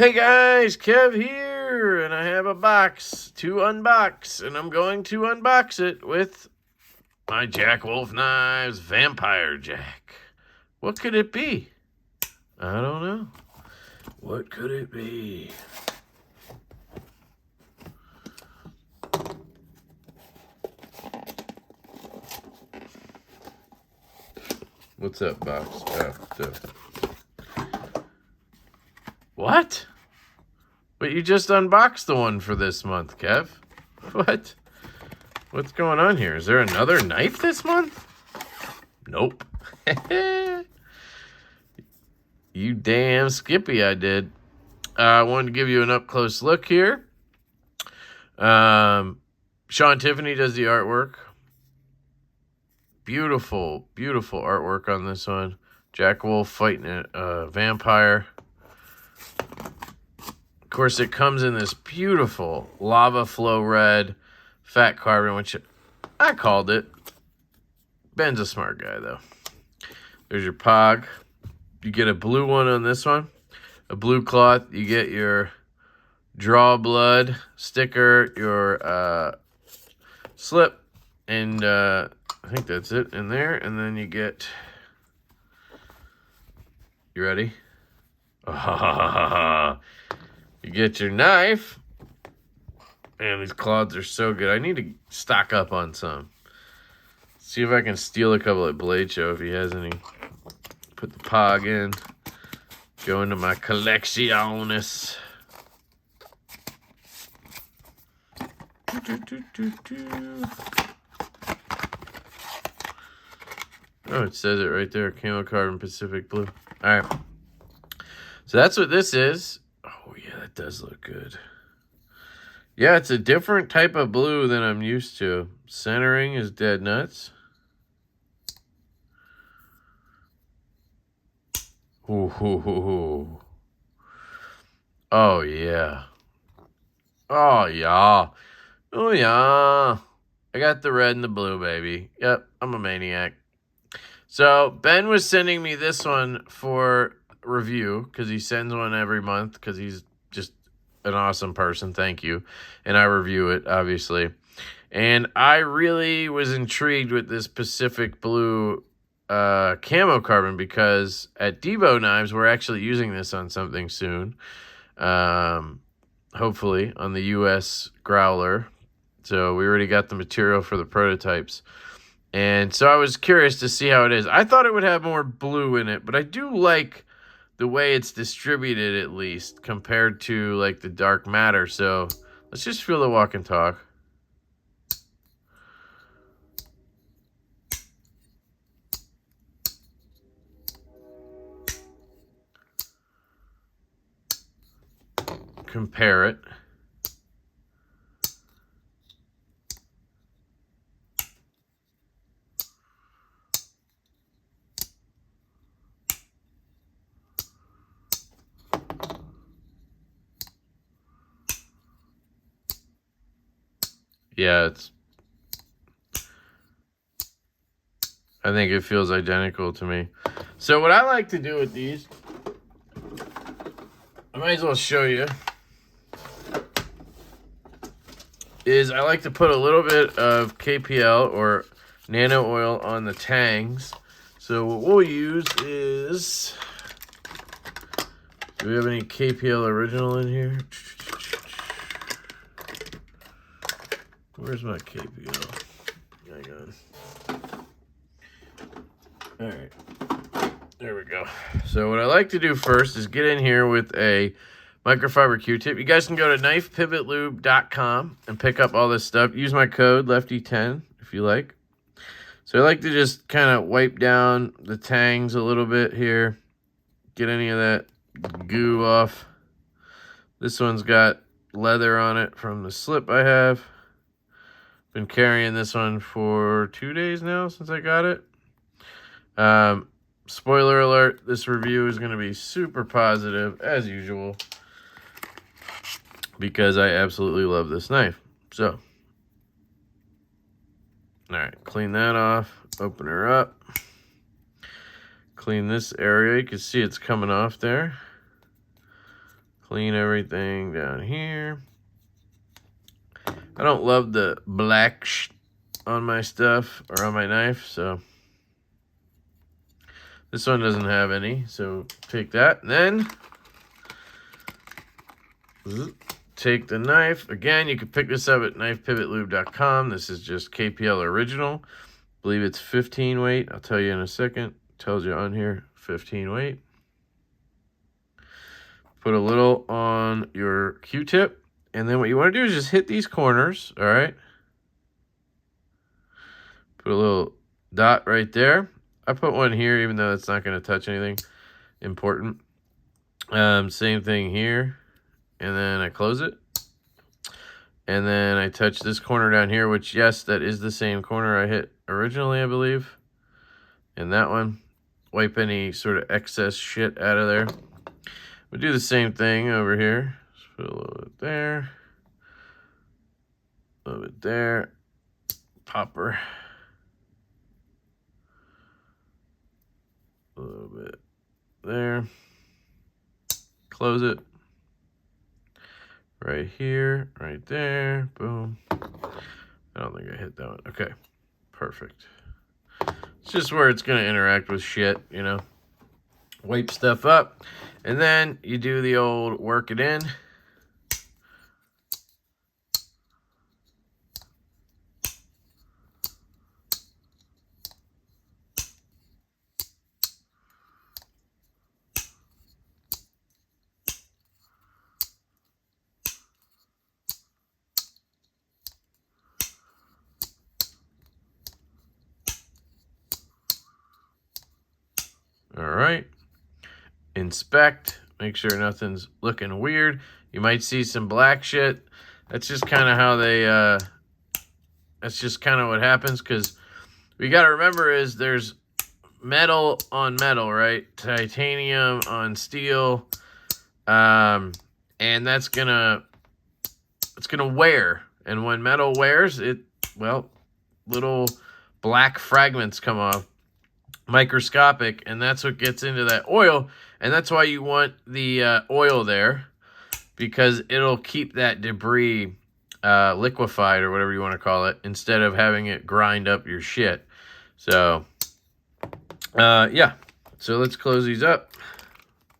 Hey guys, Kev here, and I have a box to unbox, and I'm going to unbox it with my Jack Wolf Knives Vampire Jack. What could it be? I don't know. What could it be? What's that box? What? But you just unboxed the one for this month, Kev. What? What's going on here? Is there another knife this month? Nope. You damn Skippy, I did. I wanted to give you an up-close look here. Sean Tiffany does the artwork. Beautiful, beautiful artwork on this one. Jack Wolf fighting a vampire. Of course, it comes in this beautiful lava flow red fat carbon, which I called it. Ben's a smart guy, though. There's your POG. You get a blue one on this one. A blue cloth. You get your Draw Blood sticker, your slip, and I think that's it in there. And then you get... You ready? You get your knife. Man, these cloths are so good. I need to stock up on some. See if I can steal a couple at Blade Show if he has any. Put the POG in. Go into my collecciones. Oh, it says it right there. Camo Carbon Pacific Blue. All right. So that's what this is. Oh, yeah, that does look good. Yeah, it's a different type of blue than I'm used to. Centering is dead nuts. Ooh. Oh, yeah. Oh, yeah. Oh, yeah. I got the red and the blue, baby. Yep, I'm a maniac. So, Ben was sending me this one for review because he sends one every month because he's just an awesome person. Thank you. And I review it, obviously. And I really was intrigued with this Pacific Blue Camo Carbon because at Devo Knives, we're actually using this on something soon. Hopefully on the US Growler. So we already got the material for the prototypes. And so I was curious to see how it is. I thought it would have more blue in it, but I do like the way it's distributed, at least, compared to, like, the dark matter. So let's just feel the walk and talk. Compare it. Yeah, I think it feels identical to me. So what I like to do with these, I might as well show you, is I like to put a little bit of KPL or nano oil on the tangs. So what we'll use is, do we have any KPL original in here? Where's my KPL? Hang on. All right. There we go. So what I like to do first is get in here with a microfiber Q-tip. You guys can go to knifepivotlube.com and pick up all this stuff. Use my code LeftyEDC if you like. So I like to just kind of wipe down the tangs a little bit here. Get any of that goo off. This one's got leather on it from the slip I have. Been carrying this one for 2 days now since I got it. Spoiler alert, this review is going to be super positive, as usual, because I absolutely love this knife. So, all right, clean that off, open her up, clean this area. You can see it's coming off there. clean everything down here. I don't love the black on my stuff or on my knife, so this one doesn't have any, so take that. And then take the knife. Again, you can pick this up at knifepivotlube.com. This is just KPL original. I believe it's 15 weight. I'll tell you in a second. It tells you on here 15 weight. Put a little on your Q-tip. And then what you want to do is just hit these corners, all right? Put a little dot right there. I put one here, even though it's not going to touch anything important. Same thing here. And then I close it. And then I touch this corner down here, which, yes, that is the same corner I hit originally, I believe. And that one. Wipe any sort of excess shit out of there. We do the same thing over here. Just put a little bit there. A little bit there. Popper. A little bit there. Close it. Right here, right there, boom. I don't think I hit that one. Okay, perfect. It's just where it's gonna interact with shit, you know. Wipe stuff up, and then you do the old work it in. All right. Inspect. Make sure nothing's looking weird. You might see some black shit. That's just kind of how they, that's just kind of what happens, because we got to remember is there's metal on metal, right? Titanium on steel. And that's it's gonna wear. And when metal wears, little black fragments come off. Microscopic, and that's what gets into that oil, and that's why you want the oil there, because it'll keep that debris liquefied, or whatever you want to call it, instead of having it grind up your shit. So yeah, so let's close these up,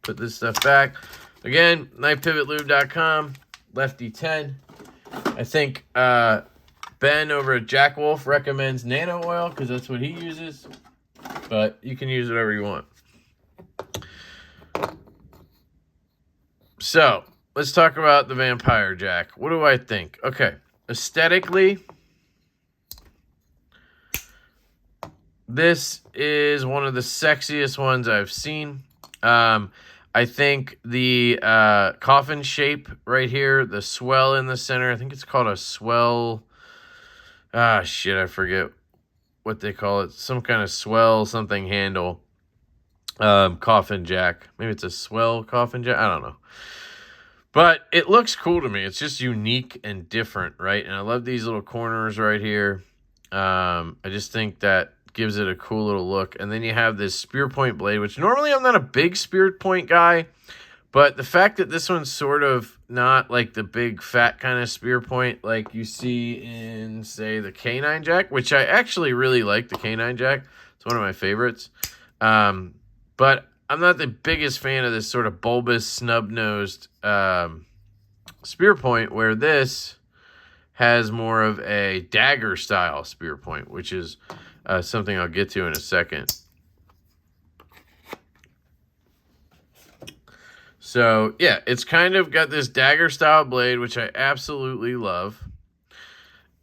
put this stuff back. Again, knifepivotlube.com, Lefty10. I think Ben over at Jack Wolf recommends nano oil because that's what he uses. But you can use whatever you want. So, let's talk about the Vampire Jack. What do I think? Okay, aesthetically, this is one of the sexiest ones I've seen. I think the coffin shape right here, the swell in the center, I think it's called a swell. Ah, shit, I forget what they call it. Some kind of swell something handle. Coffin jack. Maybe it's a swell coffin jack. I don't know. But it looks cool to me. It's just unique and different, right? And I love these little corners right here. I just think that gives it a cool little look. And then you have this spear point blade, which normally I'm not a big spear point guy. But the fact that this one's sort of not like the big fat kind of spear point like you see in, say, the K9 Jack, which I actually really like the K9 Jack. It's one of my favorites. But I'm not the biggest fan of this sort of bulbous, snub-nosed spear point, where this has more of a dagger-style spear point, which is something I'll get to in a second. So, yeah, it's kind of got this dagger-style blade, which I absolutely love.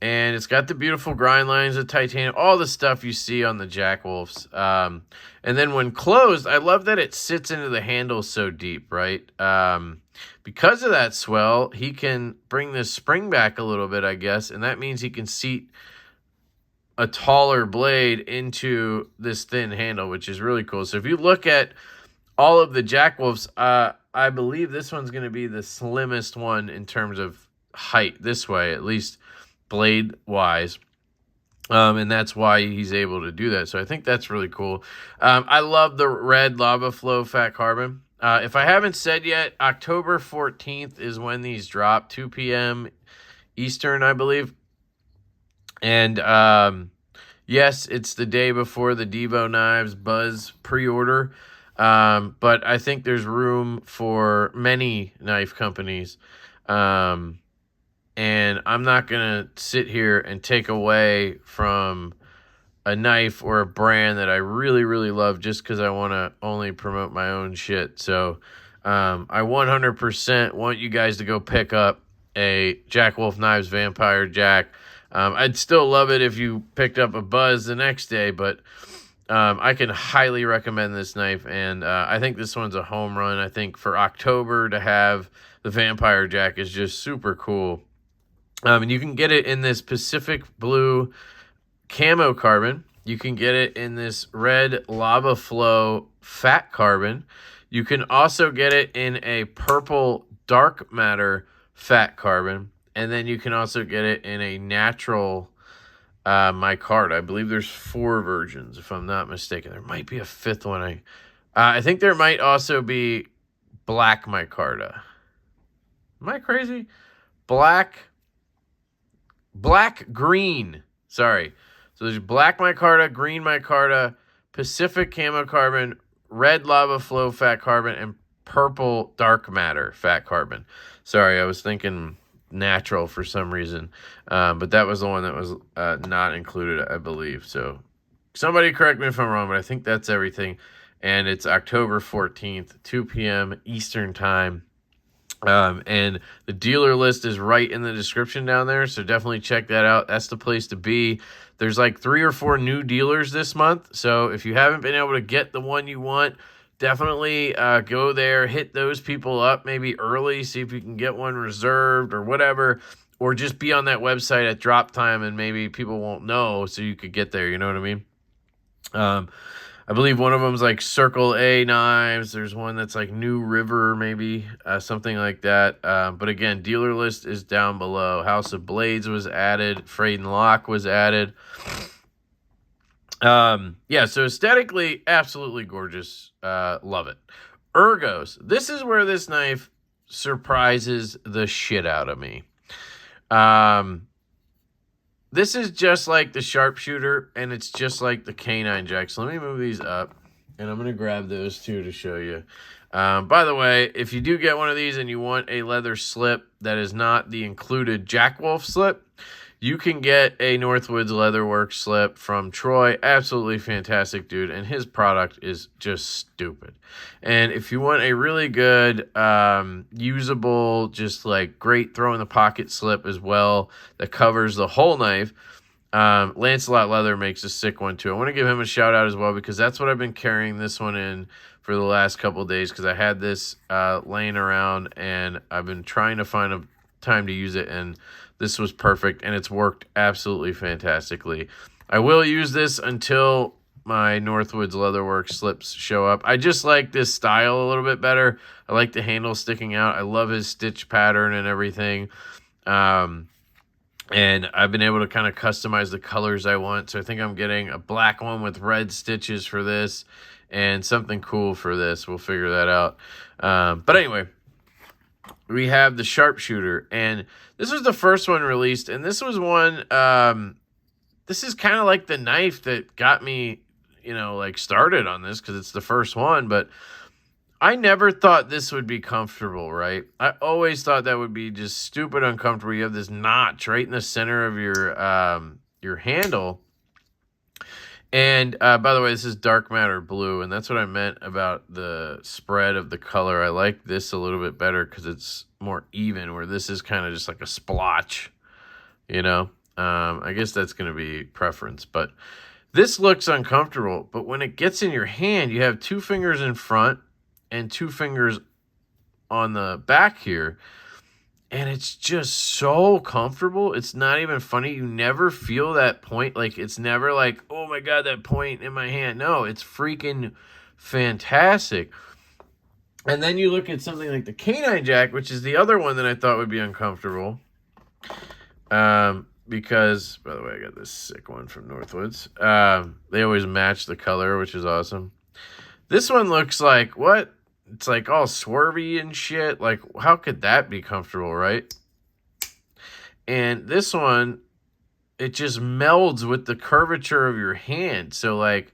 And it's got the beautiful grind lines of titanium, all the stuff you see on the Jack Wolfs. And then when closed, I love that it sits into the handle so deep, right? Because of that swell, he can bring this spring back a little bit, I guess. And that means he can seat a taller blade into this thin handle, which is really cool. So if you look at all of the Jack Wolfs, I believe this one's going to be the slimmest one in terms of height this way, at least blade-wise. And that's why he's able to do that. So I think that's really cool. I love the red lava flow fat carbon. If I haven't said yet, October 14th is when these drop, 2 p.m. Eastern, I believe. And yes, it's the day before the Devo Knives Buzz pre-order. But I think there's room for many knife companies. And I'm not going to sit here and take away from a knife or a brand that I really, really love just because I want to only promote my own shit. So I 100% want you guys to go pick up a Jack Wolf Knives Vampire Jack. I'd still love it if you picked up a Buzz the next day, but I can highly recommend this knife, and I think this one's a home run. I think for October to have the Vampire Jack is just super cool. And you can get it in this Pacific Blue Camo carbon. You can get it in this red Lava Flow fat carbon. You can also get it in a purple dark matter fat carbon. And then you can also get it in a natural micarta. I believe there's 4 versions, if I'm not mistaken. There might be a 5th one. I think there might also be black micarta. Am I crazy? Black, green. Sorry. So there's black micarta, green micarta, Pacific Camo carbon, red Lava Flow fat carbon, and purple dark matter fat carbon. Sorry, I was thinking natural for some reason, but that was the one that was not included, I believe. So somebody correct me if I'm wrong, but I think that's everything. And it's October 14th, 2 p.m. Eastern time. And the dealer list is right in the description down there, so definitely check that out. That's the place to be. There's like 3 or 4 new dealers this month, so if you haven't been able to get the one you want, definitely go there, hit those people up maybe early, see if you can get one reserved or whatever, or just be on that website at drop time and maybe people won't know, so you could get there, you know what I mean? I believe one of them's like Circle A Knives. There's one that's like New River, maybe, something like that. But again, dealer list is down below. House of Blades was added. Frayed and Lock was added. Yeah, so aesthetically, absolutely gorgeous. Love it. Ergos. This is where this knife surprises the shit out of me. This is just like the sharpshooter, and it's just like the canine jack. So let me move these up, and I'm going to grab those two to show you. By the way, if you do get one of these and you want a leather slip that is not the included Jack Wolf slip, you can get a Northwoods Leatherworks slip from Troy. Absolutely fantastic dude, and his product is just stupid. And if you want a really good, usable, just like great throw in the pocket slip as well that covers the whole knife, Lancelot Leather makes a sick one too. I want to give him a shout out as well because that's what I've been carrying this one in for the last couple of days because I had this laying around and I've been trying to find a time to use it, and this was perfect, and it's worked absolutely fantastically. I will use this until my Northwoods Leatherworks slips show up. I just like this style a little bit better. I like the handle sticking out. I love his stitch pattern and everything. And I've been able to kind of customize the colors I want. So I think I'm getting a black one with red stitches for this and something cool for this. We'll figure that out. But anyway, we have the sharpshooter, and this was the first one released, and this was one, this is kind of like the knife that got me, you know, like started on this because it's the first one, but I never thought this would be comfortable, right? I always thought that would be just stupid uncomfortable. You have this notch right in the center of your handle. And by the way, this is dark matter blue, and that's what I meant about the spread of the color. I like this a little bit better because it's more even, where this is kind of just like a splotch, you know? I guess that's going to be preference, but this looks uncomfortable. But when it gets in your hand, you have 2 fingers in front and 2 fingers on the back here. And it's just so comfortable. It's not even funny. You never feel that point. Like, it's never like, oh my God, that point in my hand. No, it's freaking fantastic. And then you look at something like the Canine Jack, which is the other one that I thought would be uncomfortable. Because, by the way, I got this sick one from Northwoods. They always match the color, which is awesome. This one looks like, what? it's like all swervy and shit. Like, how could that be comfortable, right? And this one, it just melds with the curvature of your hand. So, like,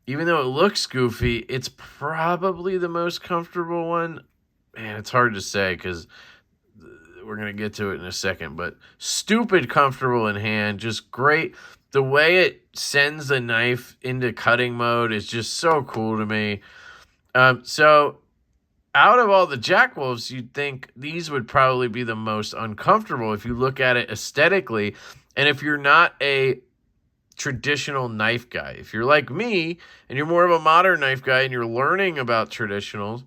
even though it looks goofy, it's probably the most comfortable one. Man, it's hard to say because we're going to get to it in a second. But stupid comfortable in hand, just great. The way it sends the knife into cutting mode is just so cool to me. So out of all the Jack Wolves, you'd think these would probably be the most uncomfortable if you look at it aesthetically. And if you're not a traditional knife guy, if you're like me and you're more of a modern knife guy and you're learning about traditionals,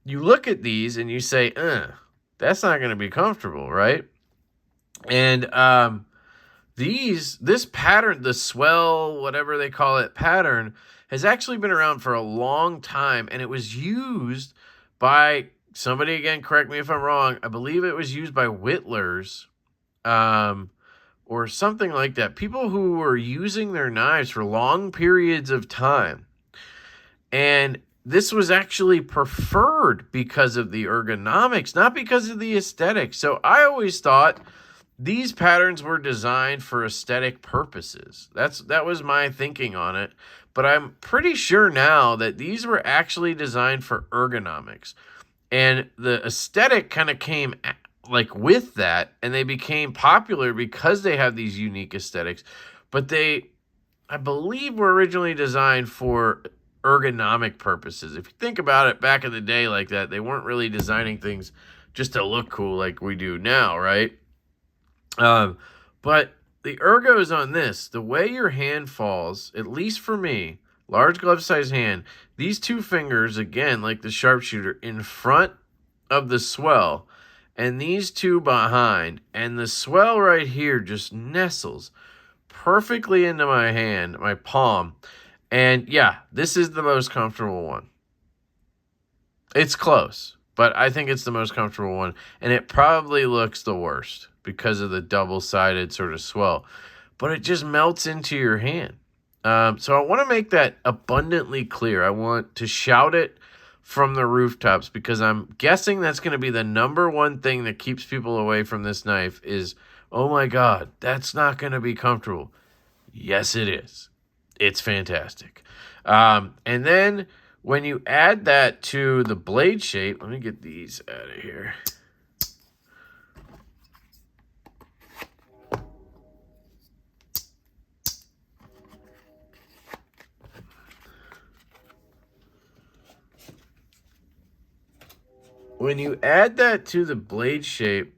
you look at these and you say, that's not going to be comfortable, right? And this pattern, the swell, whatever they call it, pattern, has actually been around for a long time, and it was used by somebody, again, correct me if I'm wrong, I believe it was used by whittlers, or something like that. People who were using their knives for long periods of time. And this was actually preferred because of the ergonomics, not because of the aesthetics. So I always thought these patterns were designed for aesthetic purposes. That was my thinking on it. But I'm pretty sure now that these were actually designed for ergonomics. And the aesthetic kind of came like with that, and they became popular because they have these unique aesthetics. But they, I believe, were originally designed for ergonomic purposes. If you think about it, back in the day like that, they weren't really designing things just to look cool like we do now, right? But the ergos on this, the way your hand falls, at least for me, large glove size hand, these two fingers, again, like the sharpshooter, in front of the swell, and these two behind, and the swell right here just nestles perfectly into my hand, my palm. And yeah, this is the most comfortable one. It's close, but I think it's the most comfortable one. And it probably looks the worst because of the double-sided sort of swell. But it just melts into your hand. So I want to make that abundantly clear. I want to shout it from the rooftops because I'm guessing that's going to be the number one thing that keeps people away from this knife is, oh my God, that's not going to be comfortable. Yes, it is. It's fantastic. And then when you add that to the blade shape, let me get these out of here. When you add that to the blade shape,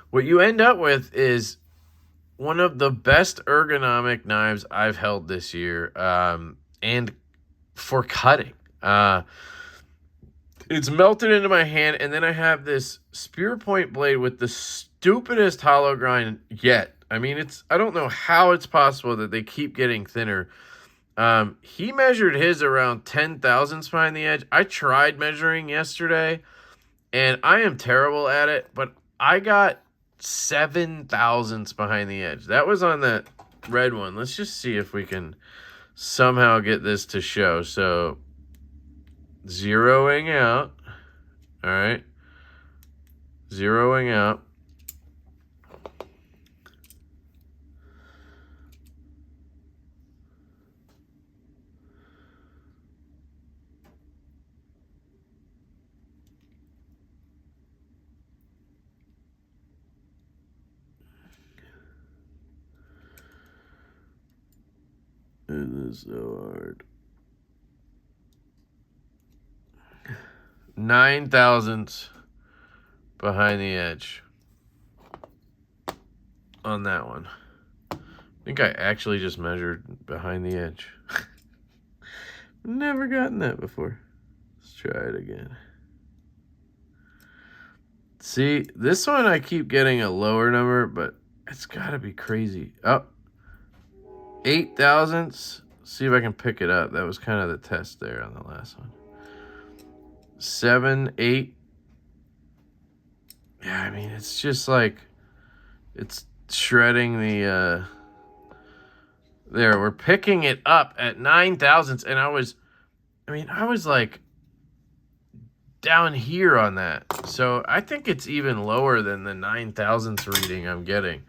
what you end up with is one of the best ergonomic knives I've held this year, and for cutting. It's melted into my hand, and then I have this spear point blade with the stupidest hollow grind yet. I mean, I don't know how it's possible that they keep getting thinner. He measured his around 10 thousandths behind the edge. I tried measuring yesterday, and I am terrible at it, but I got 7 thousandths behind the edge. That was on that red one. Let's just see if we can somehow get this to show. So, zeroing out. All right. Zeroing out. It is so hard. 9 thousandths behind the edge on that one. I think I actually just measured behind the edge. Never gotten that before. Let's try it again. See, this one I keep getting a lower number, but it's got to be crazy. Oh, 8 thousandths. See if I can pick it up. That was kind of the test there on the last one. 7, 8. Yeah, I mean, it's just like, it's shredding the, there, we're picking it up at 9 thousandths, and I was like down here on that. So I think it's even lower than the 9,000th reading I'm getting.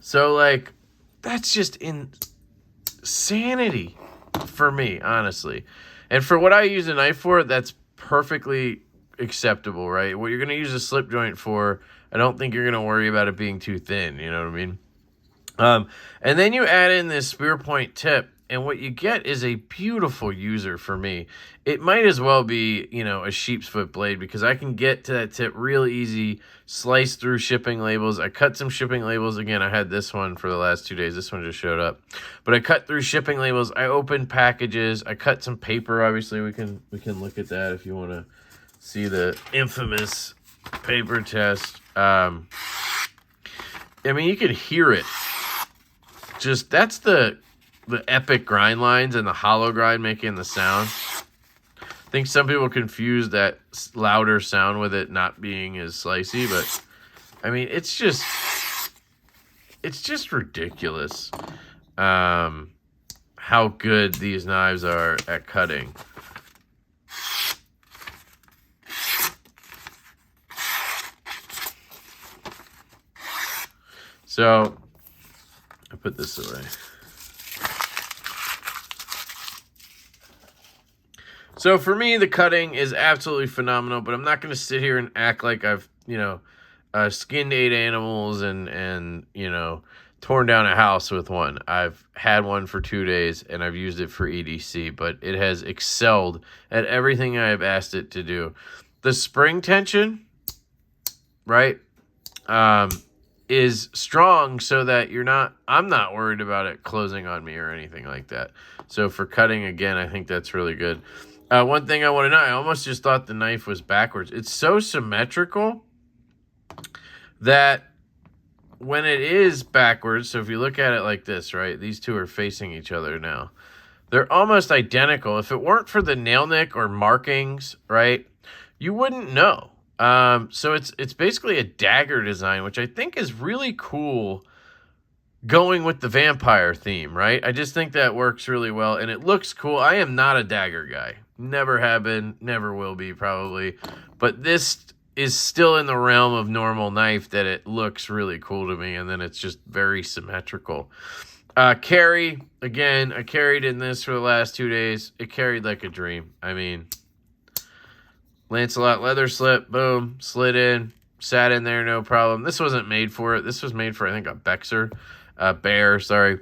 So, like, that's just insanity for me, honestly. And for what I use a knife for, that's perfectly acceptable, right? What you're going to use a slip joint for, I don't think you're going to worry about it being too thin, you know what I mean? And then you add in this spear point tip, and what you get is a beautiful user for me. It might as well be, you know, a sheep's foot blade, because I can get to that tip real easy, slice through shipping labels. I cut some shipping labels. Again, I had this one for the last 2 days. This one just showed up. But I cut through shipping labels. I opened packages. I cut some paper. Obviously, we can look at that if you want to see the infamous paper test. I mean, you could hear it. Just, that's the epic grind lines and the hollow grind making the sound. I think some people confuse that louder sound with it not being as slicey, but I mean, it's just ridiculous how good these knives are at cutting. So I put this away. So for me, the cutting is absolutely phenomenal, but I'm not going to sit here and act like I've, you know, skinned 8 animals and, you know, torn down a house with one. I've had one for 2 days and I've used it for EDC, but it has excelled at everything I've asked it to do. The spring tension, right, is strong so that I'm not worried about it closing on me or anything like that. So for cutting, again, I think that's really good. One thing I want to know, I almost just thought the knife was backwards. It's so symmetrical that when it is backwards, so if you look at it like this, right, these two are facing each other now. They're almost identical. If it weren't for the nail nick or markings, right, you wouldn't know. So it's basically a dagger design, which I think is really cool, going with the vampire theme, right? I just think that works really well, and it looks cool. I am not a dagger guy. Never have been, never will be, probably. But this is still in the realm of normal knife that it looks really cool to me, and then it's just very symmetrical. Carry, again, I carried in this for the last 2 days. It carried like a dream. I mean, Lancelot leather slip, boom, slid in, sat in there, no problem. This wasn't made for it. This was made for, I think, a bear, sorry.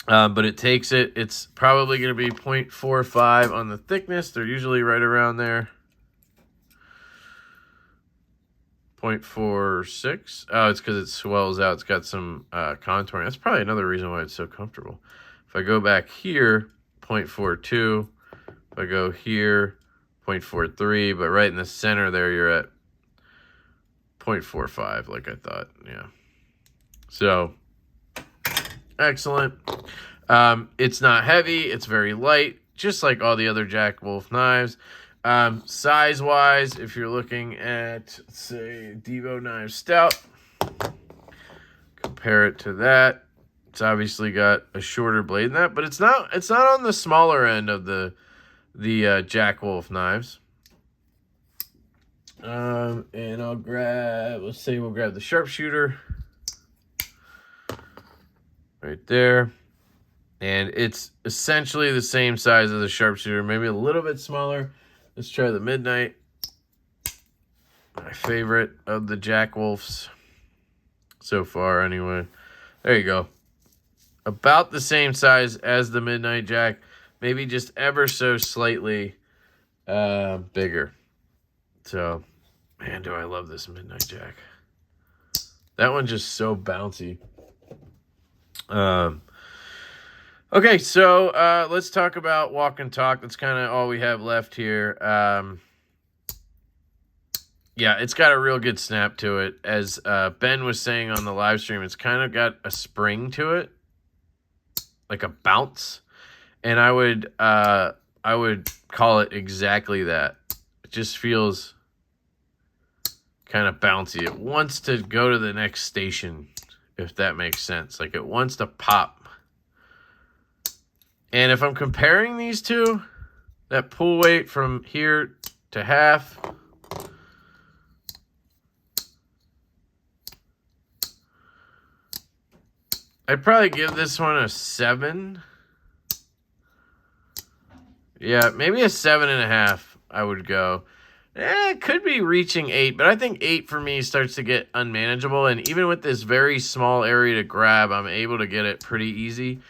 But it takes it. It's probably going to be 0.45 on the thickness. They're usually right around there. 0.46. Oh, it's because it swells out. It's got some contouring. That's probably another reason why it's so comfortable. If I go back here, 0.42. If I go here, 0.43. But right in the center there, you're at 0.45, like I thought. Yeah. So, excellent. It's not heavy. It's very light, just like all the other Jack Wolf knives. Size-wise, if you're looking at, let's say, Devo Knives Stout, compare it to that. It's obviously got a shorter blade than that, but it's not on the smaller end of the Jack Wolf knives. And I'll grab, let's say we'll grab the sharpshooter right there. And it's essentially the same size as the sharpshooter, maybe a little bit smaller. Let's try the Midnight. My favorite of the Jack Wolfs so far, anyway. There you go. About the same size as the Midnight Jack, maybe just ever so slightly bigger. So, man, do I love this Midnight Jack. That one's just so bouncy. Okay, so let's talk about walk and talk. That's kind of all we have left here. Yeah, it's got a real good snap to it. As Ben was saying on the live stream, it's kind of got a spring to it, like a bounce. And I would call it exactly that. It just feels kind of bouncy. It wants to go to the next station, if that makes sense. Like, it wants to pop. And if I'm comparing these two, that pull weight from here to half. I'd probably give this one a 7. Yeah, maybe a 7.5 I would go. It could be reaching 8, but I think 8 for me starts to get unmanageable. And even with this very small area to grab, I'm able to get it pretty easy.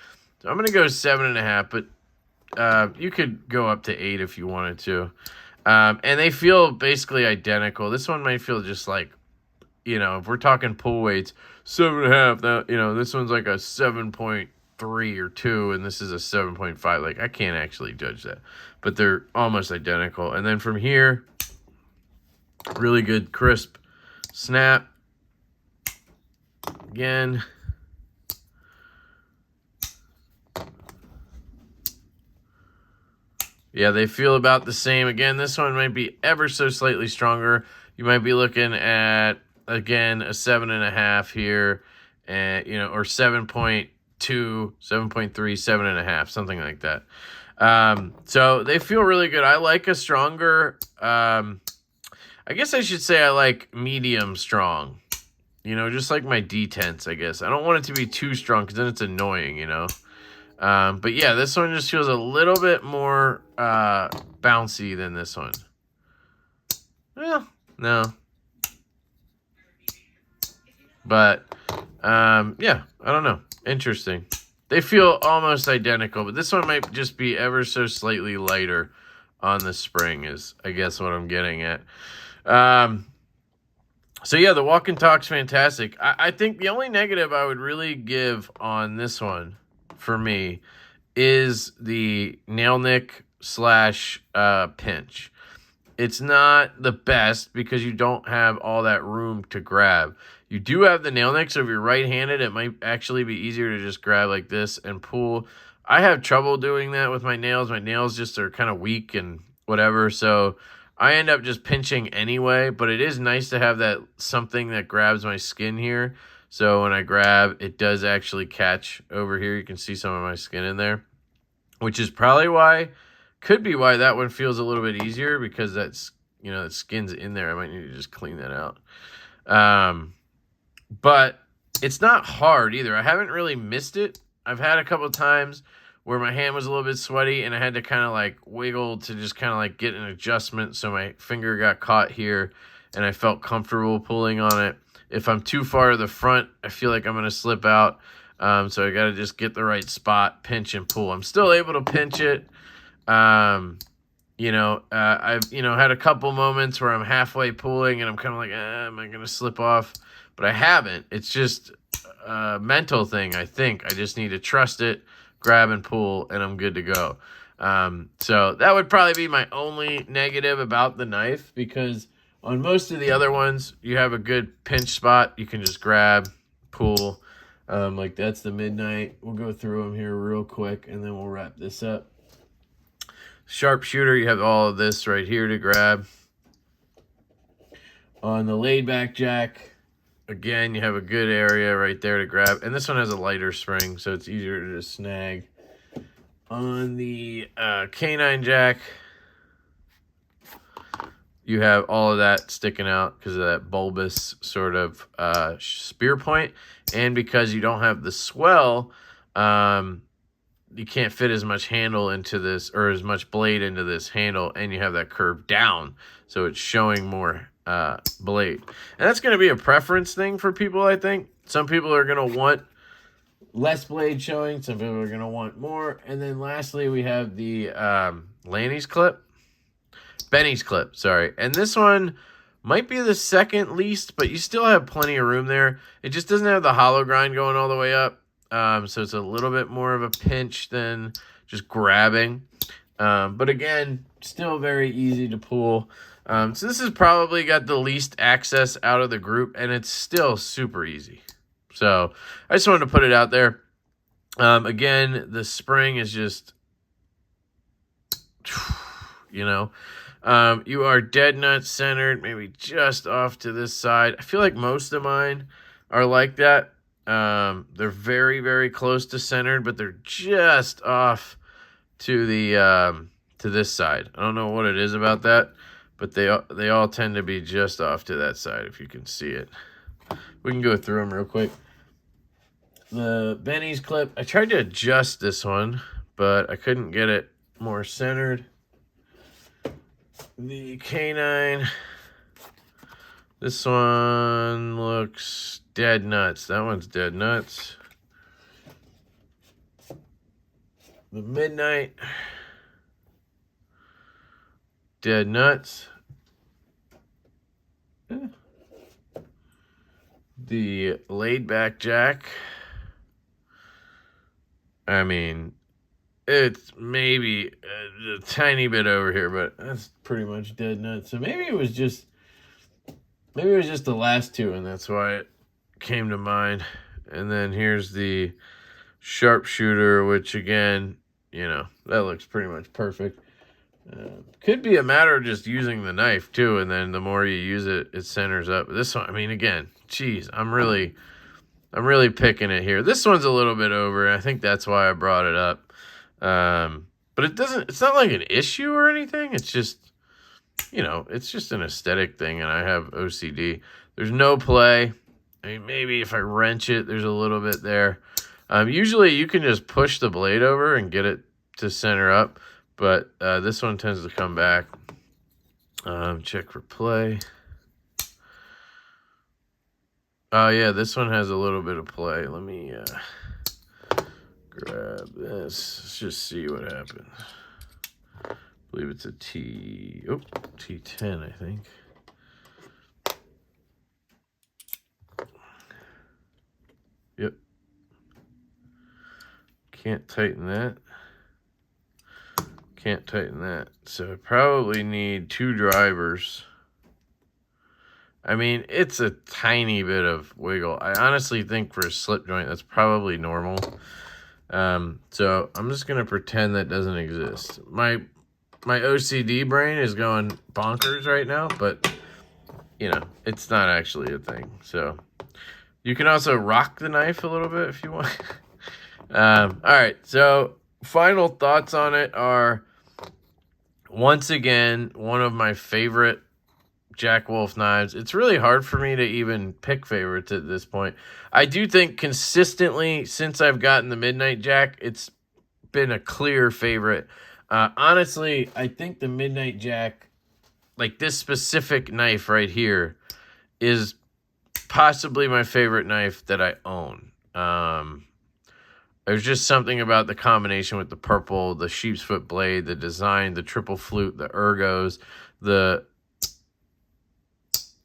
So I'm going to go 7.5, but you could go up to 8 if you wanted to. And they feel basically identical. This one might feel just like, you know, if we're talking pull weights, 7.5. That, you know, this one's like a 7.3 or 2, and this is a 7.5. Like, I can't actually judge that, but they're almost identical. And then from here, really good crisp snap. Again. Yeah, they feel about the same. Again, this one might be ever so slightly stronger. You might be looking at, again, a 7.5 here, and you know, or 7.2, 7.3, 7.5, something like that. So they feel really good. I like a stronger, I guess I should say I like medium strong. You know, just like my D10s, I guess. I don't want it to be too strong because then it's annoying, you know. But yeah, this one just feels a little bit more bouncy than this one. Well, no. But, yeah, I don't know. Interesting. They feel almost identical, but this one might just be ever so slightly lighter on the spring is, I guess, what I'm getting at. So yeah, the walk and talk's fantastic. I think the only negative I would really give on this one for me is the nail nick slash pinch. It's not the best because you don't have all that room to grab. You do have the nail nick, so if you're right-handed, it might actually be easier to just grab like this and pull. I have trouble doing that with my nails. My nails just are kind of weak and whatever, so I end up just pinching anyway, but it is nice to have that something that grabs my skin here. So when I grab, it does actually catch over here. You can see some of my skin in there, which is probably why, could be why that one feels a little bit easier because that's, you know, that skin's in there. I might need to just clean that out. But it's not hard either. I haven't really missed it. I've had a couple of times where my hand was a little bit sweaty and I had to kind of like wiggle to just kind of like get an adjustment. So my finger got caught here and I felt comfortable pulling on it. If I'm too far to the front, I feel like I'm going to slip out. So I got to just get the right spot, pinch and pull. I'm still able to pinch it. You know, I've, you know, had a couple moments where I'm halfway pulling and I'm kind of like, am I going to slip off? But I haven't. It's just a mental thing, I think. I just need to trust it, grab and pull, and I'm good to go. So that would probably be my only negative about the knife, because on most of the other ones, you have a good pinch spot. You can just grab, pull. Like that's the Midnight. We'll go through them here real quick, and then we'll wrap this up. Sharpshooter, you have all of this right here to grab. On the laid back jack, again, you have a good area right there to grab. And this one has a lighter spring, so it's easier to just snag. On the canine jack, you have all of that sticking out because of that bulbous sort of spear point. And because you don't have the swell, you can't fit as much handle into this, or as much blade into this handle, and you have that curve down. So it's showing more blade. And that's going to be a preference thing for people, I think. Some people are going to want less blade showing. Some people are going to want more. And then lastly, we have the Benny's clip, sorry. And this one might be the second least, but you still have plenty of room there. It just doesn't have the hollow grind going all the way up. So it's a little bit more of a pinch than just grabbing. But again, still very easy to pull. So this has probably got the least access out of the group, and it's still super easy. So I just wanted to put it out there. Again, the spring is just, you know, you are dead nut centered, maybe just off to this side. I feel like most of mine are like that. They're very, very close to centered, but they're just off to the to this side. I don't know what it is about that, but they all tend to be just off to that side, if you can see it. We can go through them real quick. The Benny's clip, I tried to adjust this one, but I couldn't get it more centered. The K9, this one looks dead nuts. That one's dead nuts. The Midnight, dead nuts. Yeah. The Laid Back Jack, I mean, it's maybe a tiny bit over here, but that's pretty much dead nuts. So maybe it was just the last two, and that's why it came to mind. And then here's the Sharpshooter, which again, you know, that looks pretty much perfect. Could be a matter of just using the knife too, and then the more you use it, it centers up. This one, I mean, again, geez, I'm really picking it here. This one's a little bit over. I think that's why I brought it up. But it's not like an issue or anything. It's just, you know, it's just an aesthetic thing, and I have OCD. There's no play. I mean, maybe if I wrench it, there's a little bit there. Usually you can just push the blade over and get it to center up, but this one tends to come back. Check for play. Oh, yeah, this one has a little bit of play. Let me grab this. Let's just see what happens. I believe it's a T10, I think. Yep. Can't tighten that. Can't tighten that. So I probably need 2 drivers. I mean, it's a tiny bit of wiggle. I honestly think for a slip joint, that's probably normal. So I'm just going to pretend that doesn't exist. My OCD brain is going bonkers right now, but, you know, it's not actually a thing. So you can also rock the knife a little bit if you want. All right, so final thoughts on it are, once again, one of my favorite Jack Wolf knives. It's really hard for me to even pick favorites at this point. I do think consistently, since I've gotten the Midnight Jack, it's been a clear favorite. Honestly, I think the Midnight Jack, like this specific knife right here, is possibly my favorite knife that I own. There's just something about the combination with the purple, the sheep's foot blade, the design, the triple flute, the ergos, the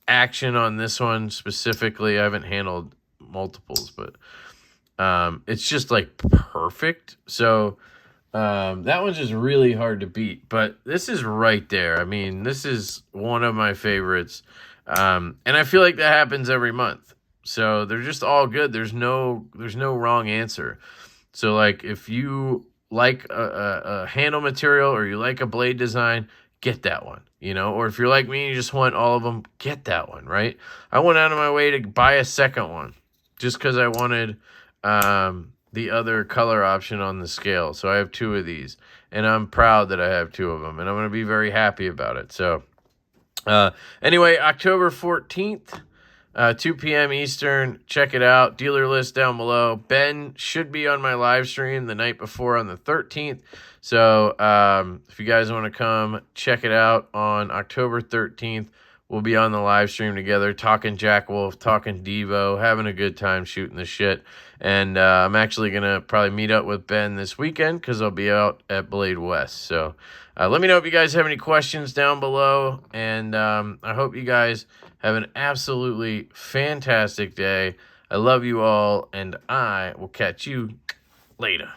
action on this one specifically. I haven't handled multiples, but it's just like perfect. So that one's just really hard to beat, but this is right there. I mean, this is one of my favorites. And I feel like that happens every month. So they're just all good. There's no wrong answer. So like if you like a handle material or you like a blade design, get that one, you know, or if you're like me and you just want all of them, get that one, right? I went out of my way to buy a second one just because I wanted the other color option on the scale. So I have 2 of these, and I'm proud that I have 2 of them, and I'm going to be very happy about it. So anyway, October 14th, 2 p.m. Eastern. Check it out. Dealer list down below. Ben should be on my live stream the night before on the 13th. So if you guys want to come check it out on October 13th, we'll be on the live stream together, talking Jack Wolf, talking Devo, having a good time shooting the shit. And I'm actually going to probably meet up with Ben this weekend because I'll be out at Blade West. So let me know if you guys have any questions down below. And I hope you guys have an absolutely fantastic day. I love you all, and I will catch you later.